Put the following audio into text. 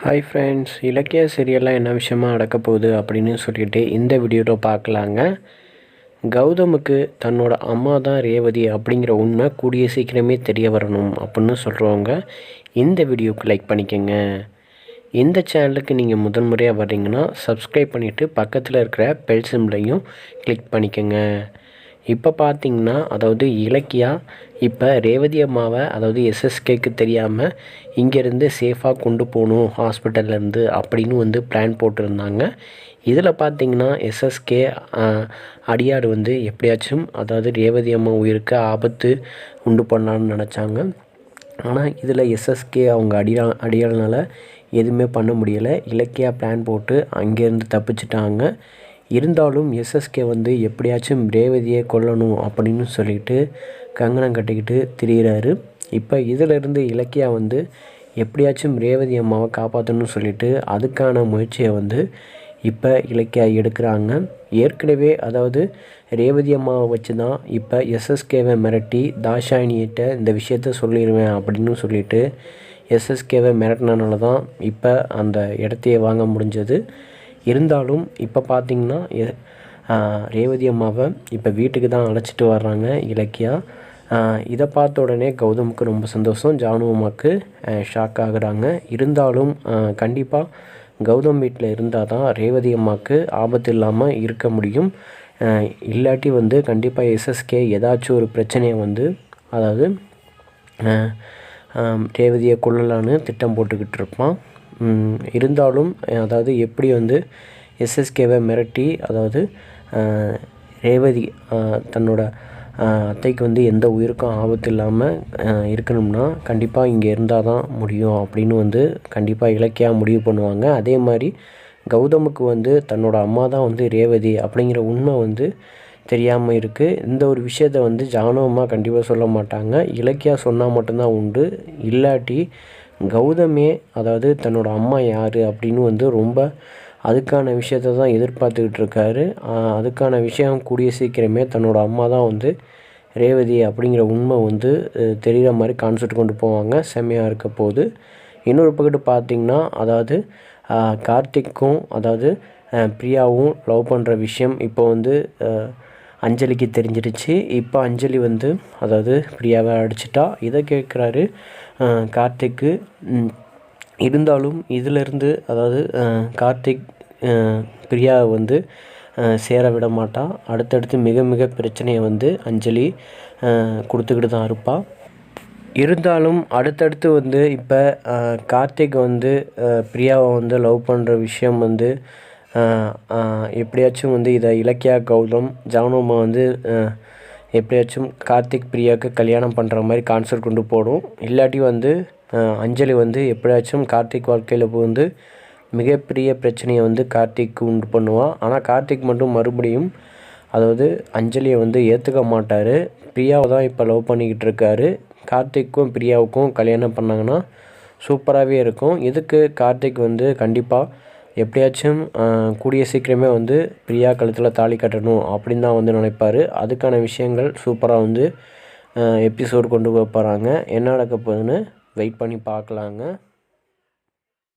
Hi friends, இலக்கிய சீரியல்லாம் என்ன விஷயமா நடக்க போகுது அப்படின்னு சொல்லிட்டு இந்த வீடியோவில் பார்க்கலாங்க. கௌதமுக்கு தன்னோட அம்மா தான் ரேவதி அப்படிங்கிற உண்மை கூடிய சீக்கிரமே தெரிய வரணும் அப்படின்னு சொல்கிறவங்க இந்த வீடியோவுக்கு லைக் பண்ணிக்கோங்க. இந்த சேனலுக்கு நீங்கள் முதன்முறையாக வர்றீங்கன்னா சப்ஸ்கிரைப் பண்ணிவிட்டு பக்கத்தில் இருக்கிற பெல் சிம்பிளையும் கிளிக் பண்ணிக்கோங்க. இப்போ பார்த்தீங்கன்னா இலக்கியா இப்போ ரேவதி அம்மாவை எஸ்எஸ்கேக்கு தெரியாமல் இங்கேருந்து சேஃபாக கொண்டு போகணும் ஹாஸ்பிட்டல்லேருந்து அப்படின்னு பிளான் போட்டிருந்தாங்க. இதில் பார்த்திங்கன்னா எஸ்எஸ்கே அடியார் எப்படியாச்சும் ரேவதி அம்மா உயிருக்கு ஆபத்து உண்டு பண்ணலான்னு நினச்சாங்க. ஆனால் இதில் எஸ்எஸ்கே அவங்க அடியாளனால் எதுவுமே பண்ண முடியலை. இலக்கியா பிளான் போட்டு அங்கேருந்து தப்பிச்சிட்டாங்க. இருந்தாலும் எஸ்எஸ்கே எப்படியாச்சும் ரேவதியை கொல்லணும் அப்படின்னு சொல்லிட்டு கங்கணம் கட்டிக்கிட்டு திரியிறாரு. இப்போ இதிலிருந்து இலக்கியா எப்படியாச்சும் ரேவதி அம்மாவை காப்பாற்றணும்னு சொல்லிட்டு அதுக்கான முயற்சியை இப்போ இலக்கியா எடுக்கிறாங்க. ஏற்கனவே ரேவதி அம்மாவை வச்சு தான் இப்போ எஸ்எஸ்கேவை மிரட்டி தாஷாயினிகிட்ட இந்த விஷயத்த சொல்லிடுவேன் அப்படின்னு சொல்லிட்டு எஸ்எஸ்கேவை மிரட்டினால தான் இப்போ அந்த இடத்தையே வாங்க முடிஞ்சது. இருந்தாலும் இப்போ பார்த்திங்கன்னா ரேவதி அம்மாவை இப்போ வீட்டுக்கு தான் அழைச்சிட்டு வர்றாங்க இலக்கியா. இதை பார்த்த உடனே கௌதமுக்கு ரொம்ப சந்தோஷம், ஜானு அம்மாவுக்கு ஷாக் ஆகுறாங்க. இருந்தாலும் கண்டிப்பாக கௌதம் வீட்டில் இருந்தால் தான் ரேவதி அம்மாவுக்கு ஆபத்து இல்லாமல் இருக்க முடியும். இல்லாட்டி கண்டிப்பாக எஸ்எஸ்கே ஏதாச்சும் ஒரு பிரச்சனையை ரேவதியை கொள்ளலான்னு திட்டம் போட்டுக்கிட்டு இருப்பான். இருந்தாலும் எப்படி எஸ்எஸ்கேவை மிரட்டி ரேவதி தன்னோட அத்தைக்கு எந்த உயிருக்கும் ஆபத்து இல்லாமல் இருக்கணும்னா கண்டிப்பாக இங்கே இருந்தால் தான் முடியும் அப்படின்னு கண்டிப்பாக இலக்கியா முடிவு பண்ணுவாங்க. அதே மாதிரி கௌதமுக்கு தன்னோட அம்மா தான் ரேவதி அப்படிங்கிற உண்மை தெரியாமல் இருக்குது. இந்த ஒரு விஷயத்த ஜானு அம்மா கண்டிப்பாக சொல்ல மாட்டாங்க. இலக்கியா சொன்னால் மட்டும்தான் உண்டு. இல்லாட்டி கௌதமே தன்னோட அம்மா யார் அப்படின்னு ரொம்ப அதுக்கான விஷயத்த தான் எதிர்பார்த்துக்கிட்டு இருக்காரு. அதுக்கான விஷயம் கூடிய சீக்கிரமே தன்னோட அம்மா தான் ரேவதி அப்படிங்கிற உண்மை தெரிகிற மாதிரி கான்செப்ட் கொண்டு போவாங்க. செம்மையாக இருக்க போகுது. இன்னொரு பக்கத்து பார்த்திங்கன்னா கார்த்திக்கும் பிரியாவும் லவ் பண்ணுற விஷயம் இப்போ அஞ்சலிக்கு தெரிஞ்சிடுச்சு. இப்போ அஞ்சலி பிரியாவை அடிச்சிட்டா. இதை கேட்குறாரு கார்த்திக்கு. இருந்தாலும் இதிலிருந்து கார்த்திக் பிரியாவை சேர விட மாட்டான். அடுத்தடுத்து மிக மிக பிரச்சனையை அஞ்சலி கொடுத்துக்கிட்டு தான் இருப்பாள். இருந்தாலும் அடுத்தடுத்து இப்போ கார்த்திக் பிரியாவை லவ் பண்ணுற விஷயம் எப்படியாச்சும் இதை இலக்கியா, கௌதம், ஜானுமா எப்படியாச்சும் கார்த்திக் பிரியாவுக்கு கல்யாணம் பண்ணுற மாதிரி கான்செப்ட் கொண்டு போடும். இல்லாட்டி அஞ்சலி எப்படியாச்சும் கார்த்திக் வாழ்க்கையில் மிகப்பெரிய பிரச்சனையை கார்த்திக் உண்டு பண்ணுவான். ஆனால் கார்த்திக் மட்டும் மறுபடியும் அஞ்சலியை ஏற்றுக்க மாட்டார். பிரியாவை தான் இப்போ லவ் பண்ணிக்கிட்டு இருக்காரு. கார்த்திக்கும் பிரியாவுக்கும் கல்யாணம் பண்ணாங்கன்னா சூப்பராகவே இருக்கும். இதுக்கு கார்த்திக் கண்டிப்பாக எப்படியாச்சும் கூடிய சீக்கிரமே பிரியா கழுத்தில் தாலி கட்டணும் அப்படின்னு தான் நினைப்பார். அதுக்கான விஷயங்கள் சூப்பராக எபிசோடு கொண்டு போகிறாங்க. என்ன நடக்க போகுதுன்னு வெயிட் பண்ணி பார்க்கலாங்க.